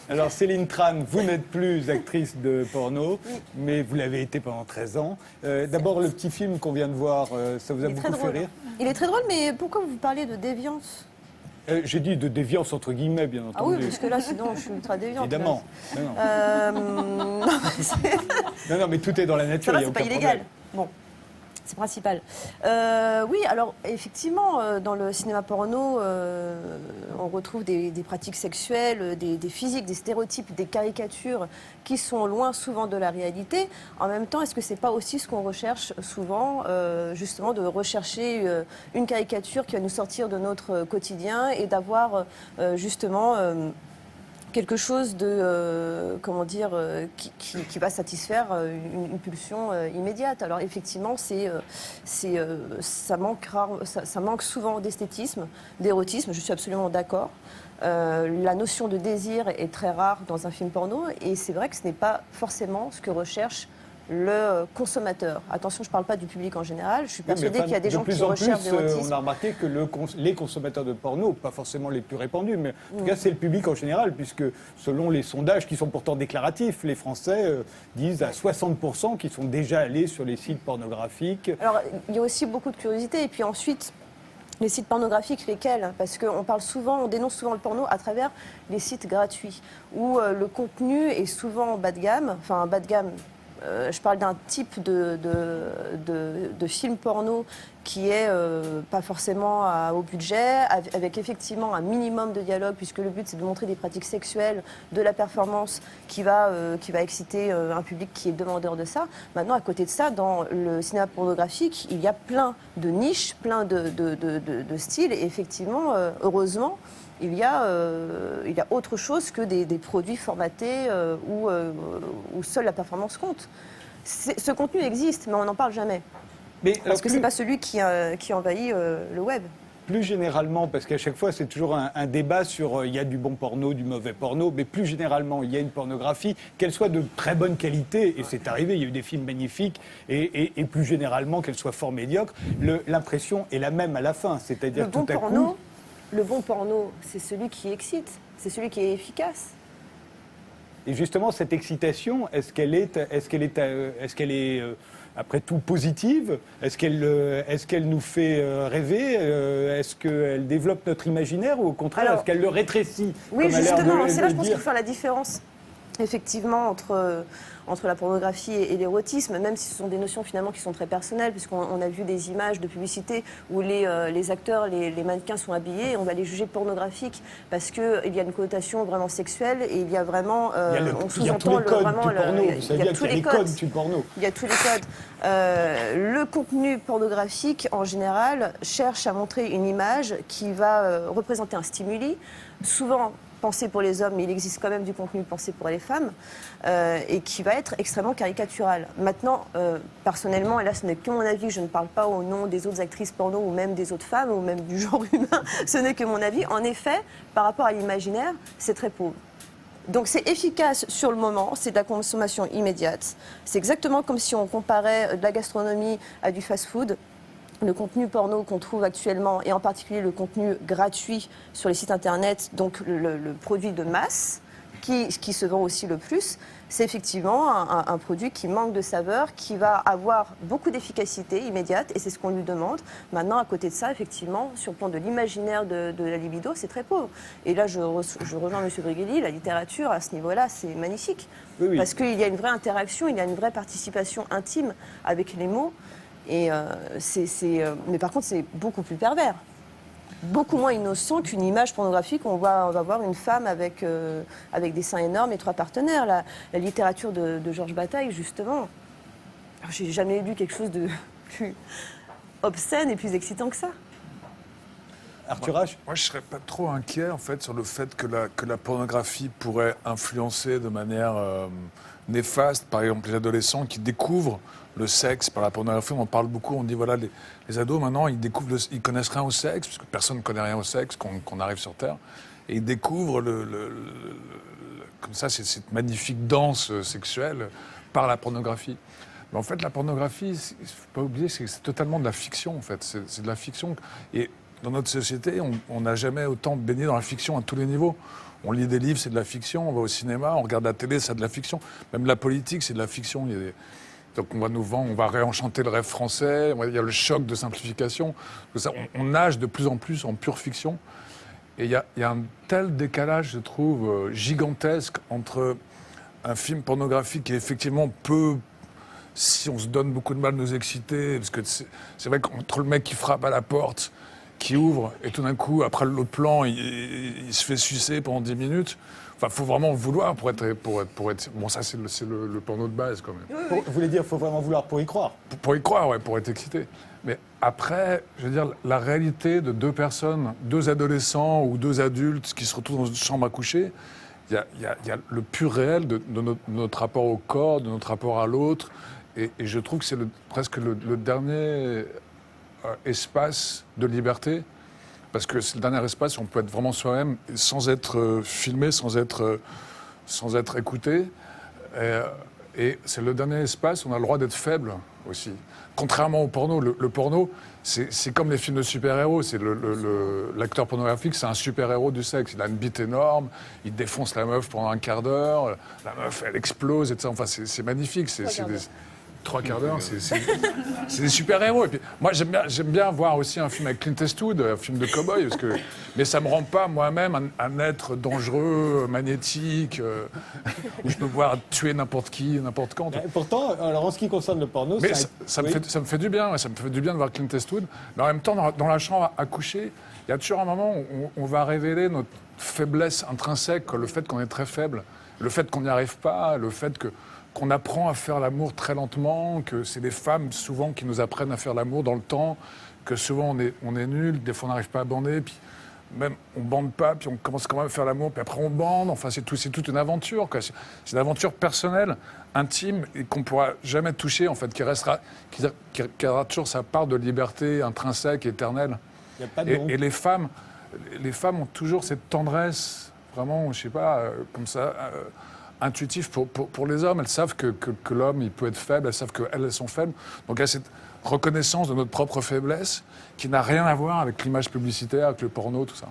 Alors Céline Tran, vous n'êtes plus actrice de porno, mais vous l'avez été pendant 13 ans. D'abord, le petit film qu'on vient de voir, ça vous a beaucoup fait rire? Il est très drôle, mais pourquoi vous parlez de déviance? J'ai dit de déviance entre guillemets, bien entendu. Ah oui, parce que là, sinon, je suis ultra déviante. Évidemment. Non, Non, mais tout est dans la nature, ça il va, n'y a c'est aucun pas illégal. problème. Bon. C'est principal. Oui, alors effectivement, dans le cinéma porno, on retrouve des pratiques sexuelles, des physiques, des stéréotypes, des caricatures qui sont loin souvent de la réalité. En même temps, est-ce que c'est pas aussi ce qu'on recherche souvent, justement, de rechercher une caricature qui va nous sortir de notre quotidien et d'avoir justement quelque chose de, qui va satisfaire une pulsion immédiate. Alors effectivement, ça manque souvent d'esthétisme, d'érotisme, je suis absolument d'accord. La notion de désir est très rare dans un film porno et c'est vrai que ce n'est pas forcément ce que recherche le consommateur. Attention, je ne parle pas du public en général. Je suis persuadée qu'il y a des gens qui recherchent l'érotisme. On a remarqué que les consommateurs de porno, pas forcément les plus répandus, mais en tout cas c'est le public en général, puisque selon les sondages qui sont pourtant déclaratifs, les Français disent à 60% qu'ils sont déjà allés sur les sites pornographiques. Alors, il y a aussi beaucoup de curiosité. Et puis ensuite, les sites pornographiques, lesquels? Parce qu'on on dénonce souvent le porno à travers les sites gratuits, où le contenu est souvent bas de gamme, enfin bas de gamme. Je parle d'un type de film porno qui est pas forcément à haut budget, avec effectivement un minimum de dialogue, puisque le but c'est de montrer des pratiques sexuelles, de la performance qui va exciter un public qui est demandeur de ça. Maintenant, à côté de ça, dans le cinéma pornographique, il y a plein de niches, plein de styles, et effectivement, heureusement, il y a autre chose que des produits formatés où seule la performance compte. Ce contenu existe, mais on n'en parle jamais. Parce que ce n'est pas celui qui envahit le web. Plus généralement, parce qu'à chaque fois c'est toujours un débat sur il y a du bon porno, du mauvais porno, mais plus généralement il y a une pornographie, qu'elle soit de très bonne qualité, et c'est arrivé, il y a eu des films magnifiques, et plus généralement qu'elle soit fort médiocre, l'impression est la même à la fin, c'est-à-dire tout à coup... Le bon porno, c'est celui qui excite, c'est celui qui est efficace. Et justement, cette excitation, est-ce qu'elle est après tout positive? Est-ce qu'elle nous fait rêver? Est-ce qu'elle développe notre imaginaire ou au contraire, est-ce qu'elle le rétrécit? Oui, justement, c'est là je pense qu'il faut faire la différence. Effectivement, entre la pornographie et l'érotisme, même si ce sont des notions finalement qui sont très personnelles, puisqu'on a vu des images de publicité où les acteurs, les mannequins sont habillés, et on va les juger pornographiques parce qu'il y a une connotation vraiment sexuelle et il y a vraiment... il y a tous les codes du porno, il y a tous les codes du porno. Il y a tous les codes. Le contenu pornographique, en général, cherche à montrer une image qui va représenter un stimuli, souvent pensé pour les hommes, mais il existe quand même du contenu pensé pour les femmes, et qui va être extrêmement caricatural. Maintenant, personnellement, et là ce n'est que mon avis, je ne parle pas au nom des autres actrices porno ou même des autres femmes ou même du genre humain, ce n'est que mon avis. En effet, par rapport à l'imaginaire, c'est très pauvre. Donc c'est efficace sur le moment, c'est de la consommation immédiate. C'est exactement comme si on comparait de la gastronomie à du fast-food. Le contenu porno qu'on trouve actuellement, et en particulier le contenu gratuit sur les sites internet, donc le produit de masse, qui se vend aussi le plus, c'est effectivement un produit qui manque de saveur, qui va avoir beaucoup d'efficacité immédiate, et c'est ce qu'on lui demande. Maintenant, à côté de ça, effectivement, sur le plan de l'imaginaire de la libido, c'est très pauvre. Et là, je rejoins M. Briguelli, la littérature, à ce niveau-là, c'est magnifique. Oui. Parce qu'il y a une vraie interaction, il y a une vraie participation intime avec les mots. Mais par contre, c'est beaucoup plus pervers. Beaucoup moins innocent qu'une image pornographique où on va voir une femme avec des seins énormes et 3 partenaires. La littérature de Georges Bataille, justement, j'ai jamais lu quelque chose de plus obscène et plus excitant que ça. Arthur H. Moi, je ne serais pas trop inquiet, en fait, sur le fait que la pornographie pourrait influencer de manière néfaste, par exemple, les adolescents qui découvrent le sexe par la pornographie. On en parle beaucoup, on dit, voilà, les ados, maintenant, ils connaissent rien au sexe, puisque personne ne connaît rien au sexe, qu'on arrive sur Terre, et ils découvrent comme ça, cette magnifique danse sexuelle par la pornographie. En fait, la pornographie, il ne faut pas oublier, c'est totalement de la fiction, en fait. C'est de la fiction. Et dans notre société, on n'a jamais autant baigné dans la fiction à tous les niveaux. On lit des livres, c'est de la fiction. On va au cinéma, on regarde la télé, c'est de la fiction. Même la politique, c'est de la fiction. Donc on va nous vendre, on va réenchanter le rêve français. Il y a le choc de simplification. On nage de plus en plus en pure fiction. Et il y a un tel décalage, je trouve, gigantesque entre un film pornographique qui effectivement peut, si on se donne beaucoup de mal, nous exciter. Parce que c'est vrai qu'entre le mec qui frappe à la porte, qui ouvre, et tout d'un coup, après l'autre plan, il se fait sucer pendant 10 minutes. Enfin, il faut vraiment le vouloir pour être... Bon, ça, c'est le porno de base, quand même. Vous voulez dire qu'il faut vraiment vouloir pour y croire? Pour y croire, ouais, pour être excité. Mais après, je veux dire, la réalité de deux personnes, deux adolescents ou deux adultes qui se retrouvent dans une chambre à coucher, il y a le pur réel de notre rapport au corps, de notre rapport à l'autre. Et je trouve que c'est presque le dernier espace de liberté. Parce que c'est le dernier espace où on peut être vraiment soi-même sans être filmé, sans être écouté. Et c'est le dernier espace où on a le droit d'être faible aussi. Contrairement au porno, le porno, c'est comme les films de super-héros. L'acteur pornographique, c'est un super-héros du sexe. Il a une bite énorme, il défonce la meuf pendant un quart d'heure, la meuf, elle explose, etc. Enfin, c'est magnifique. Trois quarts d'heure, c'est des super-héros. Et puis, moi, j'aime bien voir aussi un film avec Clint Eastwood, un film de cow-boy, mais ça me rend pas moi-même un être dangereux, magnétique, où je peux voir tuer n'importe qui, n'importe quand. Et pourtant, alors en ce qui concerne le porno, mais ça me fait du bien, ça me fait du bien de voir Clint Eastwood. Mais en même temps, dans la chambre à coucher, il y a toujours un moment où on va révéler notre faiblesse intrinsèque, le fait qu'on est très faible, le fait qu'on n'y arrive pas, le fait qu'on apprend à faire l'amour très lentement, que c'est les femmes souvent qui nous apprennent à faire l'amour dans le temps, que souvent on est nuls, des fois on n'arrive pas à bander, puis même on bande pas, puis on commence quand même à faire l'amour, puis après on bande, enfin c'est toute une aventure, quoi. C'est une aventure personnelle, intime, et qu'on ne pourra jamais toucher, en fait, qui aura toujours sa part de liberté intrinsèque, éternelle. Et les femmes ont toujours cette tendresse, vraiment, je sais pas, comme ça... intuitif pour les hommes. Elles savent que l'homme, il peut être faible, elles savent qu'elles sont faibles. Donc il y a cette reconnaissance de notre propre faiblesse qui n'a rien à voir avec l'image publicitaire, avec le porno, tout ça.